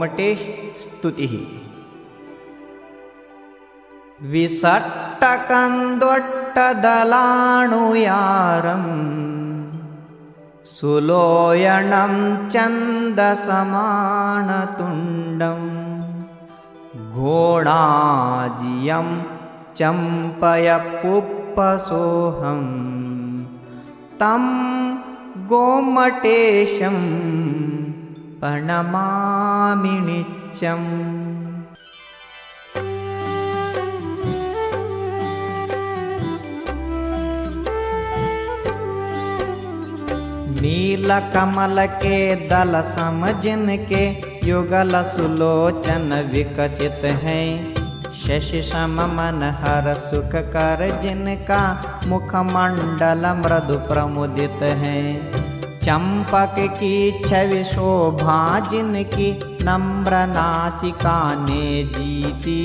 गोमटेश स्तुतिः। विसट्टकन्दोट्टदलाणुयारं सुलोयनं चन्दसमानतुण्डं घोणाजियं चम्पयपुप्पसोऽहं तं गोमटेशं प्रणमामि नित्यम्। नीलकमल के दल सम जिनके युगल सुलोचन विकसित हैं, शशि सम मन हर सुख कर जिनका मुखमंडल मृदु प्रमुदित है। चंपक की छवि शोभा जिनकी नम्र नासिका ने जीती,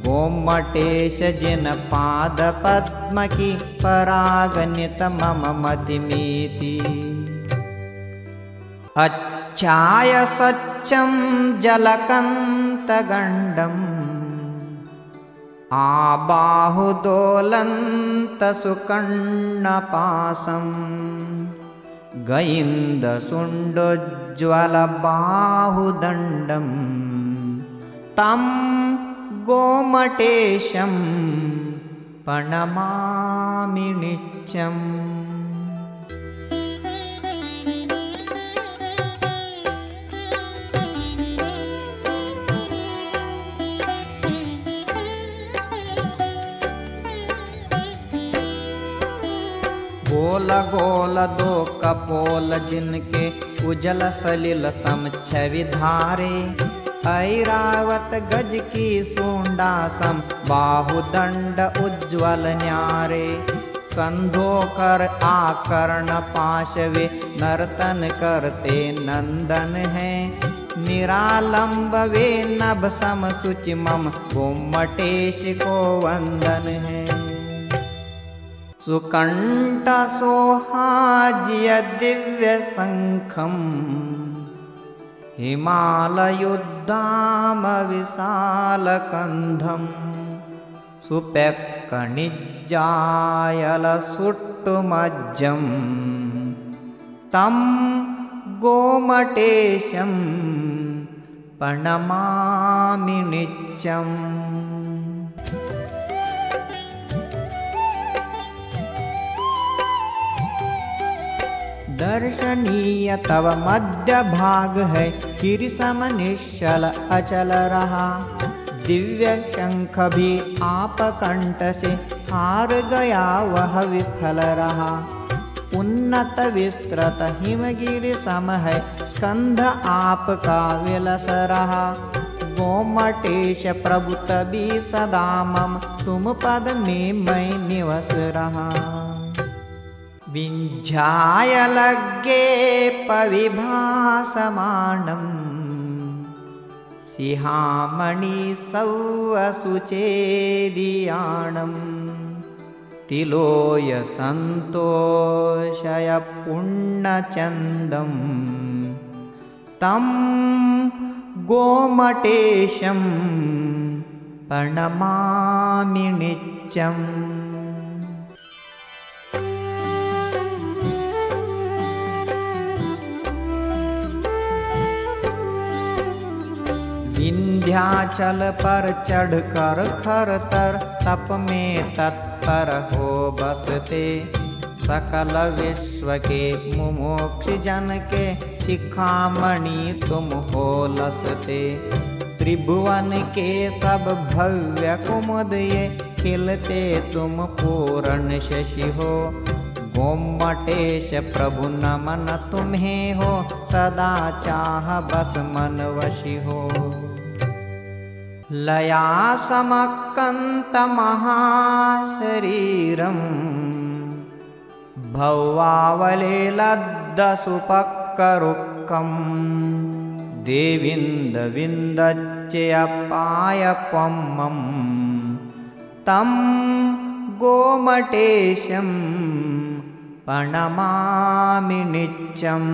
गोमटेश जिन पाद पद्म की परागनित मम मतिमीति। अच्छाय सच्चम जलकंतगंडम आबाहुदोलंत सुकर्णपासं गयिन्दसुण्डोज्ज्वल बाहुदंडं तं गोमटेशं प्रणमामि नित्यम्। गोल गोल दो कपोल जिनके उजल सलिल सम छवि धारे, ऐरावत गज की सूंडा सम बाहुदंड उज्ज्वल न्यारे। कंधों कर आकर्ण पाशवे नर्तन करते नंदन हैं, निरालंब वे नभ सम सुचि मम गोमटेश को वंदन है। सुकंठ सोहाज्य दिव्य शंखं हिमालयोद्दाम विशालकंधं सुपेक्कणिज्जायल सुट्टुमज्जं तं गोमटेशं प्रणमामि नित्यम्। दर्शनीय तव मध्य भाग है, गिरिसम निश्चल अचल रहा। दिव्य शंख भी आप कंठ से हार गया वह विफल रहा। उन्नत विस्तृत हिमगिरि सम है, स्कंध आपका विलस रहा। गोमटेश प्रभु तभी सदा मम तुम पद में मैं निवस रहा। विंध्याय लग्गे पविभासमानं सिंहामणि सौवसुचेदियाणं तिलोय संतोषय पुण्यचन्दं तं गोमटेशं प्रणमामि नित्यम्। विंध्याचल पर चढ़ कर खरतर तप में तत्पर हो बसते, सकल विश्व के मुमुक्ष जन के शिखामणि तुम हो लसते। त्रिभुवन के सब भव्य कुमुद ये खिलते तुम पूर्ण शशि हो। गोमटेश प्रभु नमन तुम्हें हो, सदा चाह बस मन वशी हो। लया समकंत महाशरीरं भौवावले लद्दसुपक्करुक्कं देविंद विंदच्चयपायपम्मं तं गोमटेशं प्रणमामि नित्यम्।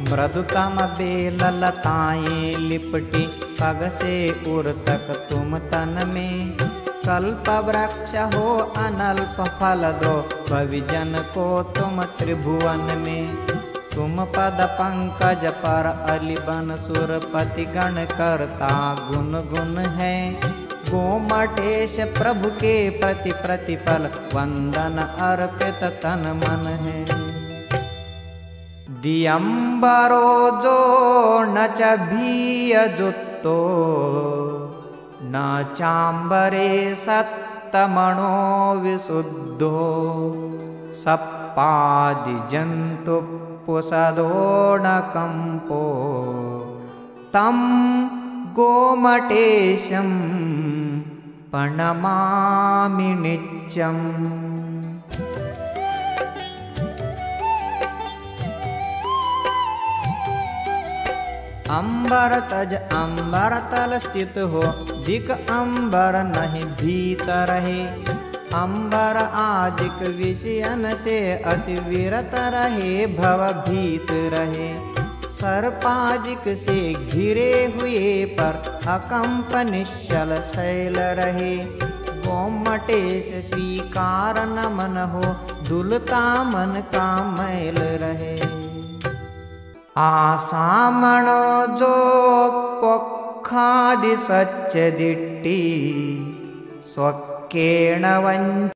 मृदुतम बेल लताएं लिपटी पग से उर तक तुम तन में। कल्प वृक्ष हो अनल्प फल दो भविजन को तुम त्रिभुवन में। तुम पद पंकज पर अलिबन सुरपति गण करता गुण गुण है। गोमटेश प्रभु के प्रति प्रतिफल वंदन अर्पित तन मन है। दियंबरो जो न च भीयजुत्तो न चांबरे सत्तमणो विशुद्धो। सप्पादि जंतु पुसदो न कंपो तम गोमटेशं प्रणमामि नित्यम्। अंबर तज अंबर तल स्थित हो दिक अंबर नहीं भीतर है। अंबर आदिक विषयन से अति विरत रहे भव भीत रहे। सर्पादिक से घिरे हुए पर अकंप निश्चल शैल रहे। गोमटेश स्वीकार न मन हो दुलता मन का मैल रहे। आसामणो जो पोखादि सच्च दिट्टी स्वकेण वंचित